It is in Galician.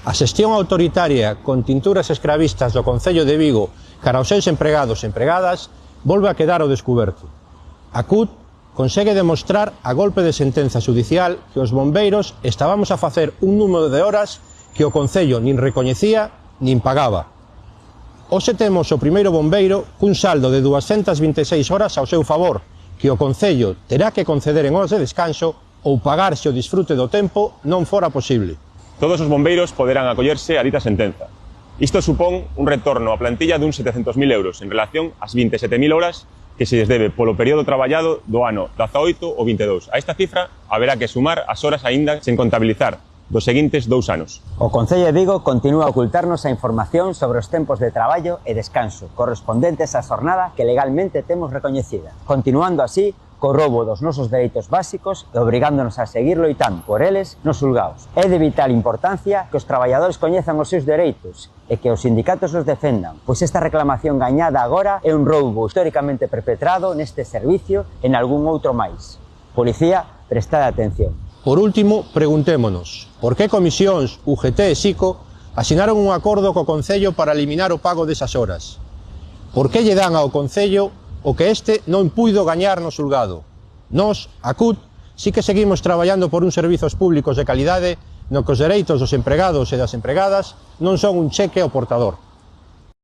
A xestión autoritaria con tinturas escravistas do Concello de Vigo cara aos seus empregados e empregadas volve a quedar ao descuberto. A CUT consegue demostrar a golpe de sentenza judicial que os bombeiros estábamos a facer un número de horas que o Concello nin recoñecía nin pagaba. Hoxe temos o primeiro bombeiro cun saldo de 226 horas ao seu favor, que o Concello terá que conceder en horas de descanso ou pagar se o disfrute do tempo non fora posible. Todos os bombeiros poderán acollerse a dita sentenza. Isto supón un retorno á plantilla dun 700.000 euros en relación ás 27.000 horas que se lles debe polo período traballado do ano 18 ou 22. A esta cifra haberá que sumar as horas aínda sen contabilizar dos seguintes 2 anos. O Concello de Vigo continúa a ocultarnos a información sobre os tempos de traballo e descanso correspondentes á xornada que legalmente temos recoñecida, continuando así co roubo dos nosos dereitos básicos e obrigándonos a seguir loitando por eles nos xulgados. É de vital importancia que os traballadores coñezan os seus dereitos e que os sindicatos os defendan, pois esta reclamación gañada agora é un roubo históricamente perpetrado neste servicio e en algún outro máis. Policía, prestade atención. Por último, preguntémonos, por que comisións, UGT e SICO asinaron un acordo co Concello para eliminar o pago desas horas? Por que lle dan ao Concello o que este non puido gañar no xulgado? Nós, a CUT, sí que seguimos traballando por uns servizos públicos de calidade no que os dereitos dos empregados e das empregadas non son un cheque ao portador.